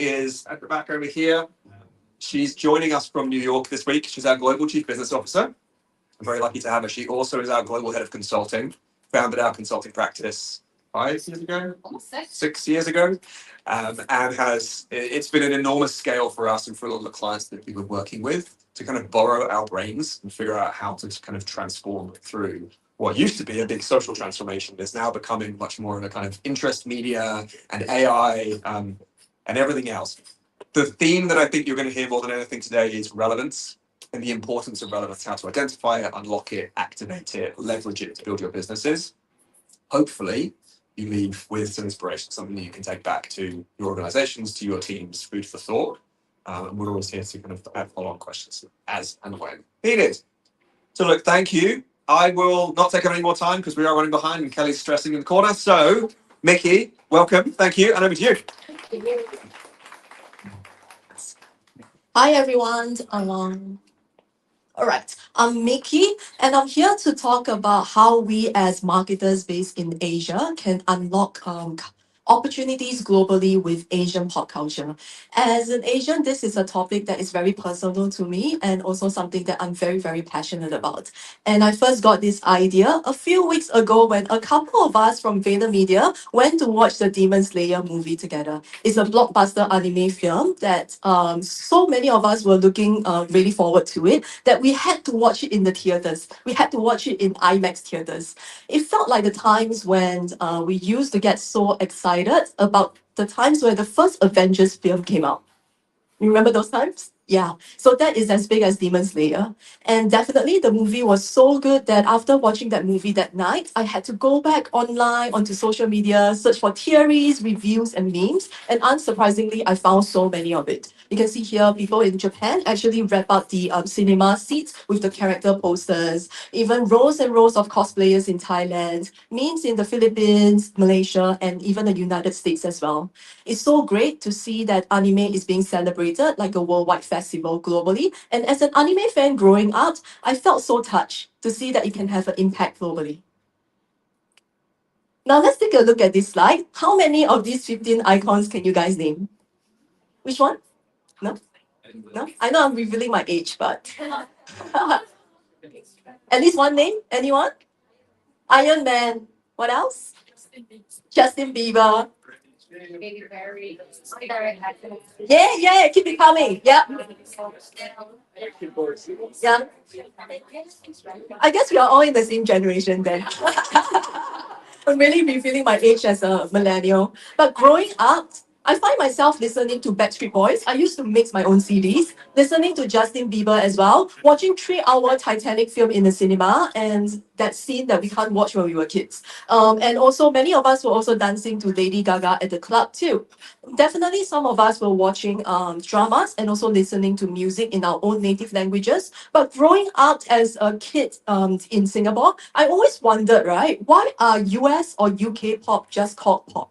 is at the back over here. She's joining us from New York this week. She's our Global Chief Business Officer. I'm very lucky to have her. She also is our Global Head of Consulting, founded our consulting practice 5 years ago? Almost 6 years ago. And it's been an enormous scale for us and for a lot of the clients that we've been working with to kind of borrow our brains and figure out how to kind of transform through what used to be a big social transformation is now becoming much more of a kind of interest media and AI and everything else. The theme that I think you're going to hear more than anything today is relevance and the importance of relevance, how to identify it, unlock it, activate it, leverage it to build your businesses. Hopefully, you leave with some inspiration, something that you can take back to your organizations, to your teams, food for thought. And we're always here to kind of add follow-on questions as and when needed. So look, thank you. I will not take up any more time because we are running behind and Kelly's stressing in the corner. So, Miki, welcome. Thank you. And over to you. Hi everyone. All right, I'm Miki, and I'm here to talk about how we as marketers based in Asia can unlock opportunities globally with Asian pop culture. As an Asian, this is a topic that is very personal to me and also something that I'm very, very passionate about. And I first got this idea a few weeks ago when a couple of us from VaynerMedia went to watch the Demon Slayer movie together. It's a blockbuster anime film that so many of us were looking really forward to it that we had to watch it in the theaters. We had to watch it in IMAX theaters. It felt like the times when we used to get so excited about the times where the first Avengers film came out. You remember those times? Yeah. So that is as big as Demon Slayer. And definitely the movie was so good that after watching that movie that night, I had to go back online onto social media, search for theories, reviews, and memes. And unsurprisingly, I found so many of it. You can see here people in Japan actually wrap up the cinema seats with the character posters, even rows and rows of cosplayers in Thailand, memes in the Philippines, Malaysia, and even the United States as well. It's so great to see that anime is being celebrated like a worldwide festival globally. And as an anime fan growing up, I felt so touched to see that it can have an impact globally. Now let's take a look at this slide. How many of these 15 icons can you guys name? Which one? No? No? I know I'm revealing my age, but at least one name? Anyone? Iron Man. What else? Justin Bieber. Yeah, keep it coming. Yeah. Yeah. I guess we are all in the same generation then. I'm really revealing my age as a millennial. But growing up, I find myself listening to Backstreet Boys. I used to mix my own CDs, listening to Justin Bieber as well, watching 3-hour Titanic film in the cinema, and that scene that we can't watch when we were kids. And also, many of us were also dancing to Lady Gaga at the club too. Definitely, some of us were watching dramas and also listening to music in our own native languages. But growing up as a kid in Singapore, I always wondered, right, why are US or UK pop just called pop?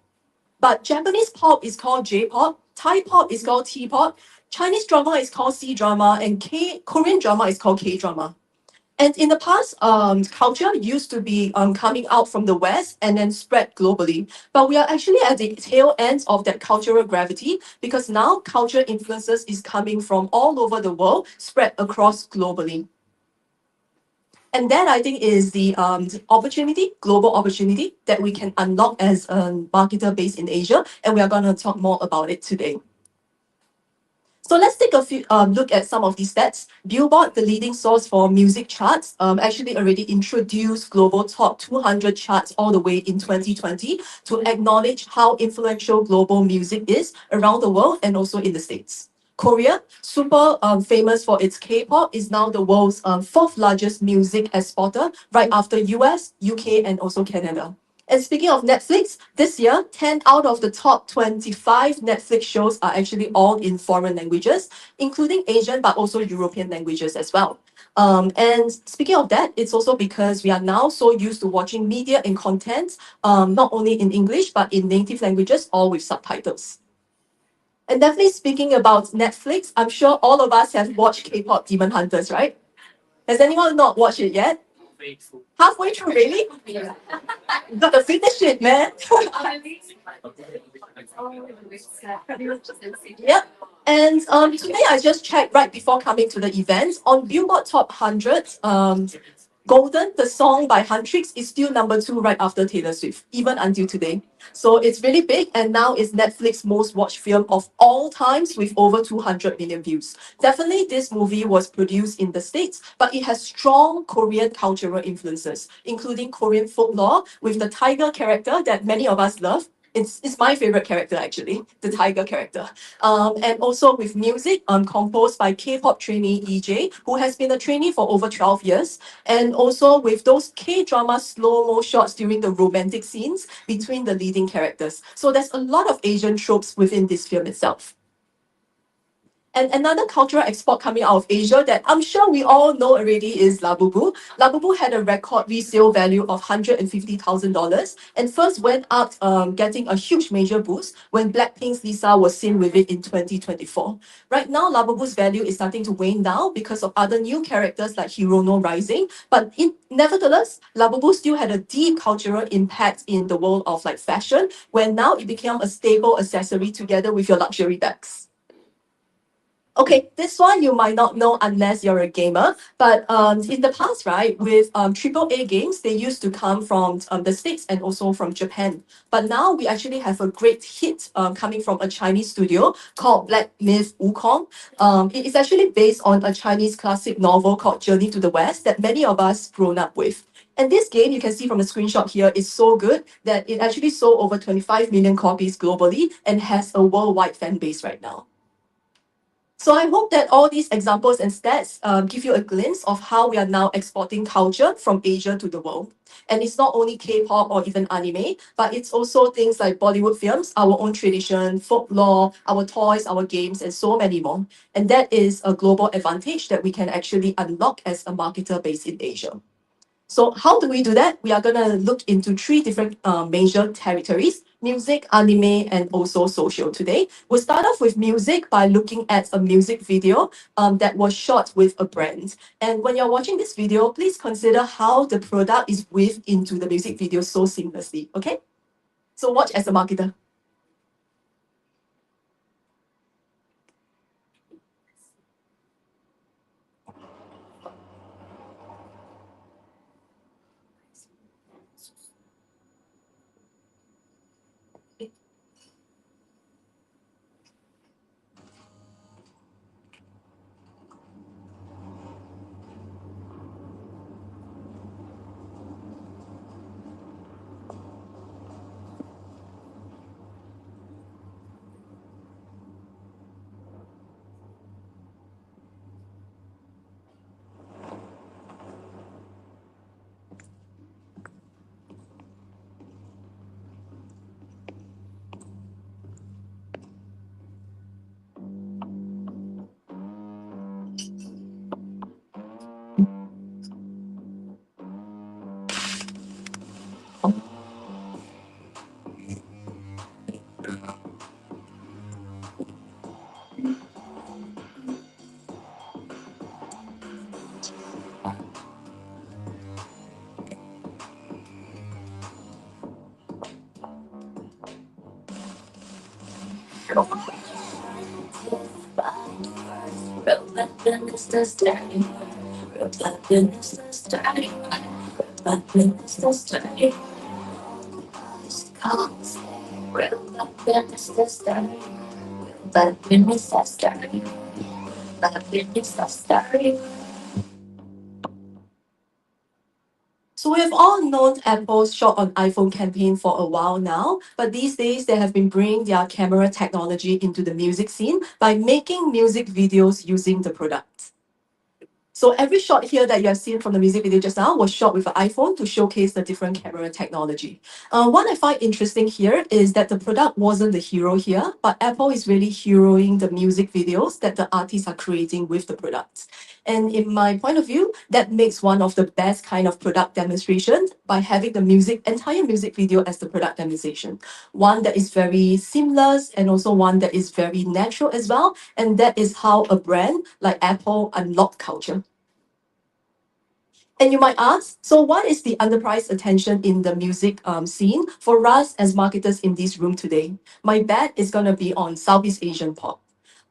But Japanese pop is called J-pop, Thai pop is called T-pop, Chinese drama is called C-drama, and Korean drama is called K-drama. And in the past, culture used to be coming out from the West and then spread globally. But we are actually at the tail end of that cultural gravity because now culture influences is coming from all over the world, spread across globally. And that I think is the opportunity, global opportunity that we can unlock as a marketer based in Asia. And we are going to talk more about it today. So let's take a few look at some of these stats. Billboard, the leading source for music charts, actually already introduced global top 200 charts all the way in 2020 to acknowledge how influential global music is around the world and also in the States. Korea, super famous for its K-pop, is now the world's fourth largest music exporter, right after US, UK, and also Canada. And speaking of Netflix, this year, 10 out of the top 25 Netflix shows are actually all in foreign languages, including Asian, but also European languages as well. And speaking of that, it's also because we are now so used to watching media and content, not only in English, but in native languages, all with subtitles. And definitely speaking about Netflix, I'm sure all of us have watched K-pop Demon Hunters, right? Has anyone not watched it yet? Halfway through, really? You gotta finish it, man. Yep. And today I just checked right before coming to the event on Billboard Top 100. Golden, the song by Huntrix, is still number two right after Taylor Swift, even until today. So it's really big, and now it's Netflix's most watched film of all times with over 200 million views. Definitely, this movie was produced in the States, but it has strong Korean cultural influences, including Korean folklore with the tiger character that many of us love. It's my favorite character actually, the tiger character. And also with music composed by K-pop trainee EJ, who has been a trainee for over 12 years. And also with those K-drama slow-mo shots during the romantic scenes between the leading characters. So there's a lot of Asian tropes within this film itself. And another cultural export coming out of Asia that I'm sure we all know already is Labubu. Labubu had a record resale value of $150,000 and first went up, getting a huge major boost when Blackpink's Lisa was seen with it in 2024. Right now, Labubu's value is starting to wane down because of other new characters like Hirono rising. But nevertheless, Labubu still had a deep cultural impact in the world of like fashion, where now it became a staple accessory together with your luxury bags. Okay, this one you might not know unless you're a gamer, but in the past, right, with AAA games, they used to come from the States and also from Japan. But now we actually have a great hit coming from a Chinese studio called Black Myth Wukong. It is actually based on a Chinese classic novel called Journey to the West that many of us grown up with. And this game, you can see from the screenshot here, is so good that it actually sold over 25 million copies globally and has a worldwide fan base right now. So I hope that all these examples and stats give you a glimpse of how we are now exporting culture from Asia to the world. And it's not only K-pop or even anime, but it's also things like Bollywood films, our own tradition, folklore, our toys, our games, and so many more. And that is a global advantage that we can actually unlock as a marketer based in Asia. So how do we do that? We are going to look into three different major territories: music, anime, and also social today. We'll start off with music by looking at a music video that was shot with a brand. And when you're watching this video, please consider how the product is weaved into the music video so seamlessly, okay? So watch as a marketer. So we have all known Apple's shot on iPhone campaign for a while now, but these days they have been bringing their camera technology into the music scene by making music videos using the product. So every shot here that you have seen from the music video just now was shot with an iPhone to showcase the different camera technology. What I find interesting here is that the product wasn't the hero here, but Apple is really heroing the music videos that the artists are creating with the product. And in my point of view, that makes one of the best kind of product demonstrations by having the entire music video as the product demonstration. One that is very seamless and also one that is very natural as well. And that is how a brand like Apple unlocked culture. And you might ask, so what is the underpriced attention in the music scene for us as marketers in this room today? My bet is going to be on Southeast Asian pop.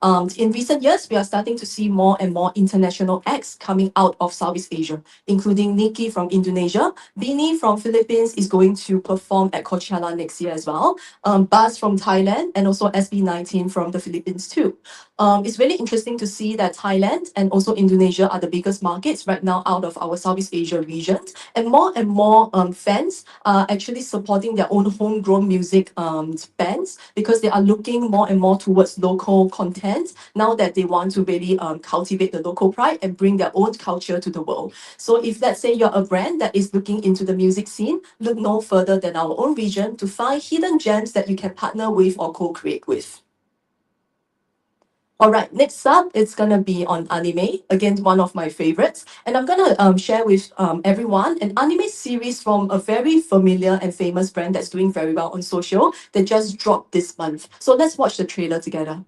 In recent years, we are starting to see more and more international acts coming out of Southeast Asia, including Miki from Indonesia. Bini from Philippines is going to perform at Coachella next year as well. Buzz from Thailand and also SB19 from the Philippines too. It's really interesting to see that Thailand and also Indonesia are the biggest markets right now out of our Southeast Asia region. And more fans are actually supporting their own homegrown music bands because they are looking more and more towards local content now that they want to really cultivate the local pride and bring their own culture to the world. So if let's say you're a brand that is looking into the music scene, look no further than our own region to find hidden gems that you can partner with or co-create with. All right, next up, it's gonna be on anime. Again, one of my favorites. And I'm gonna share with everyone an anime series from a very familiar and famous brand that's doing very well on social that just dropped this month. So let's watch the trailer together.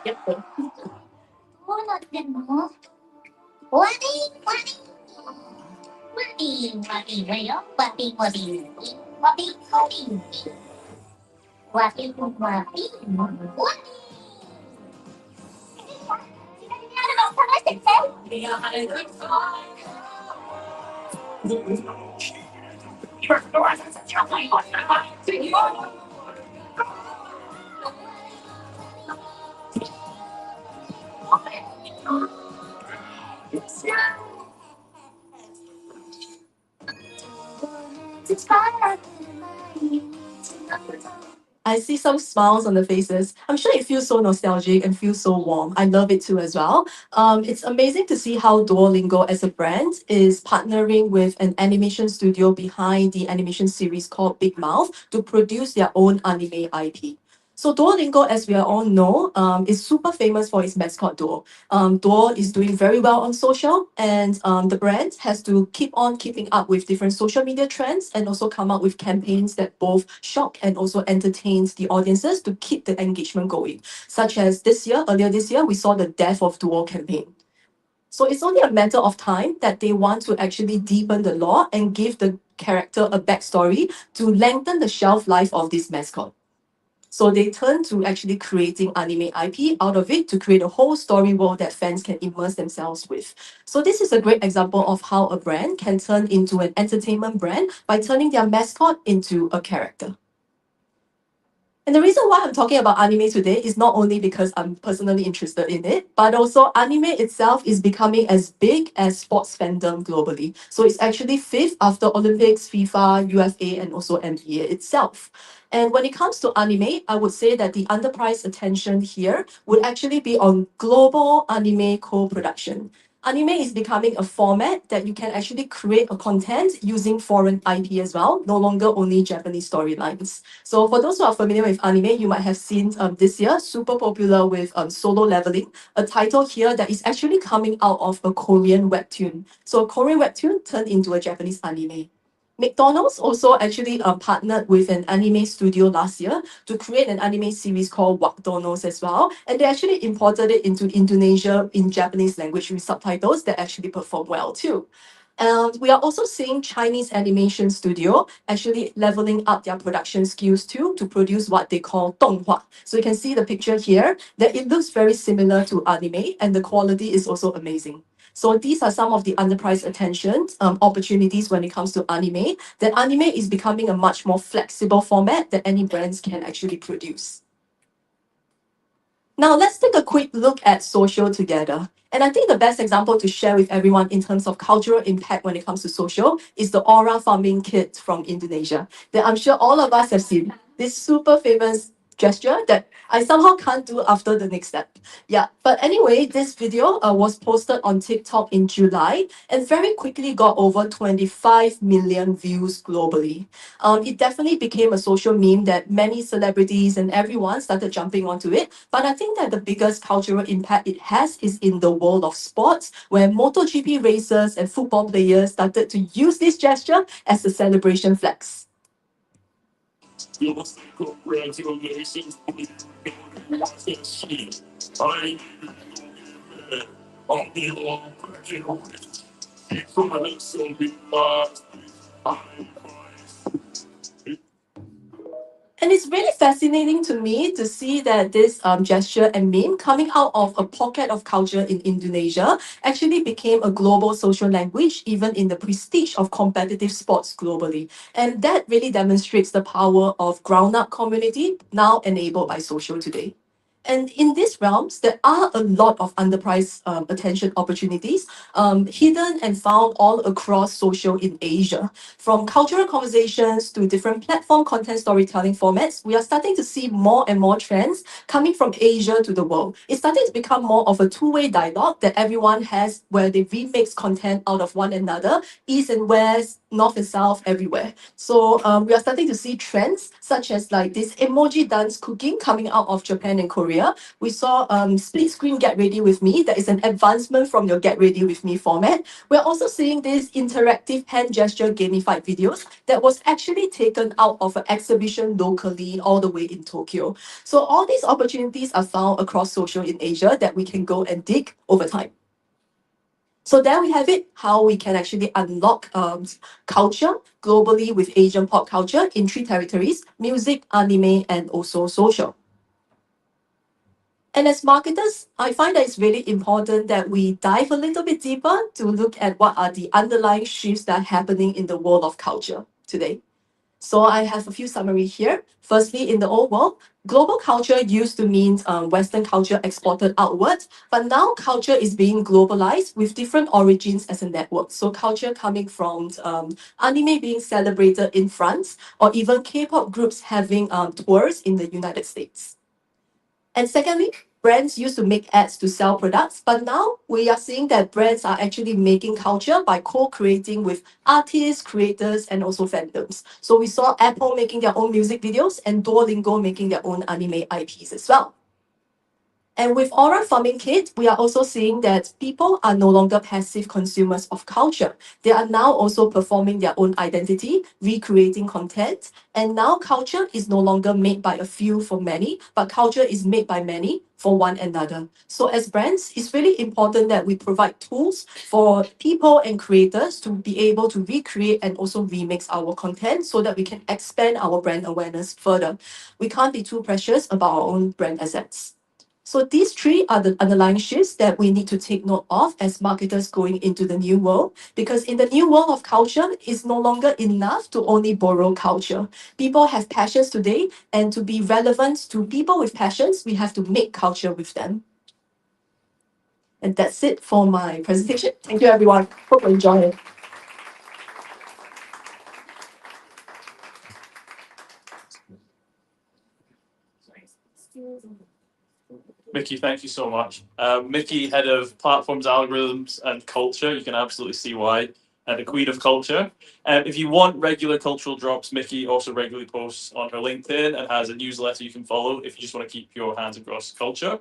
Yep. I see some smiles on the faces. I'm sure it feels so nostalgic and feels so warm. I love it too as well. It's amazing to see how Duolingo as a brand is partnering with an animation studio behind the animation series called Big Mouth to produce their own anime IP. So Duolingo, as we all know, is super famous for its mascot Duo. Duo is doing very well on social, and the brand has to keep on keeping up with different social media trends and also come up with campaigns that both shock and also entertains the audiences to keep the engagement going. Such as earlier this year, we saw the Death of Duo campaign. So it's only a matter of time that they want to actually deepen the lore and give the character a backstory to lengthen the shelf life of this mascot. So they turn to actually creating anime IP out of it to create a whole story world that fans can immerse themselves with. So this is a great example of how a brand can turn into an entertainment brand by turning their mascot into a character. And the reason why I'm talking about anime today is not only because I'm personally interested in it, but also anime itself is becoming as big as sports fandom globally. So it's actually fifth after Olympics, FIFA, UFA, and also NBA itself. And when it comes to anime, I would say that the underpriced attention here would actually be on global anime co-production. Anime is becoming a format that you can actually create a content using foreign IP as well, no longer only Japanese storylines. So for those who are familiar with anime, you might have seen this year, super popular with Solo Leveling, a title here that is actually coming out of a Korean webtoon. So a Korean webtoon turned into a Japanese anime. McDonald's also actually partnered with an anime studio last year to create an anime series called McDonald's as well. And they actually imported it into Indonesia in Japanese language with subtitles that actually perform well too. And we are also seeing Chinese animation studio actually leveling up their production skills too to produce what they call 动画. So you can see the picture here that it looks very similar to anime and the quality is also amazing. So these are some of the underpriced attention opportunities when it comes to anime. That anime is becoming a much more flexible format that any brands can actually produce. Now let's take a quick look at social together. And I think the best example to share with everyone in terms of cultural impact when it comes to social is the aura farming kit from Indonesia that I'm sure all of us have seen. This super famous gesture that I somehow can't do after the next step. Yeah, but anyway, this video was posted on TikTok in July and very quickly got over 25 million views globally. It definitely became a social meme that many celebrities and everyone started jumping onto it. But I think that the biggest cultural impact it has is in the world of sports, where MotoGP racers and football players started to use this gesture as a celebration flex. And it's really fascinating to me to see that this gesture and meme coming out of a pocket of culture in Indonesia actually became a global social language, even in the prestige of competitive sports globally. And that really demonstrates the power of ground up community now enabled by social today. And in these realms, there are a lot of underpriced attention opportunities hidden and found all across social in Asia. From cultural conversations to different platform content storytelling formats, we are starting to see more and more trends coming from Asia to the world. It's starting to become more of a two-way dialogue that everyone has where they remix content out of one another, east and west, north and south, everywhere. So we are starting to see trends such as like this emoji dance cooking coming out of Japan and Korea. We saw split screen Get Ready With Me. That is an advancement from your Get Ready With Me format. We're also seeing this interactive hand gesture gamified videos that was actually taken out of an exhibition locally all the way in Tokyo. So all these opportunities are found across social in Asia that we can go and dig over time. So there we have it, how we can actually unlock culture globally with Asian pop culture in 3 territories: music, anime, and also social. And as marketers, I find that it's really important that we dive a little bit deeper to look at what are the underlying shifts that are happening in the world of culture today. So I have a few summary here. Firstly, in the old world, global culture used to mean Western culture exported outwards, but now culture is being globalized with different origins as a network. So culture coming from anime being celebrated in France, or even K-pop groups having tours in the United States. And secondly, brands used to make ads to sell products, but now we are seeing that brands are actually making culture by co-creating with artists, creators, and also fandoms. So we saw Apple making their own music videos and Duolingo making their own anime IPs as well. And with Aura Farming Kit, we are also seeing that people are no longer passive consumers of culture. They are now also performing their own identity, recreating content. And now culture is no longer made by a few for many, but culture is made by many for one another. So as brands, it's really important that we provide tools for people and creators to be able to recreate and also remix our content so that we can expand our brand awareness further. We can't be too precious about our own brand assets. So these 3 are the underlying shifts that we need to take note of as marketers going into the new world. Because in the new world of culture, it's no longer enough to only borrow culture. People have passions today, and to be relevant to people with passions, we have to make culture with them. And that's it for my presentation. Thank you, everyone. Hope you enjoy it. Miki, thank you so much. Miki, head of platforms, algorithms, and culture. You can absolutely see why. The queen of culture. If you want regular cultural drops, Miki also regularly posts on her LinkedIn and has a newsletter you can follow if you just want to keep your hands across culture.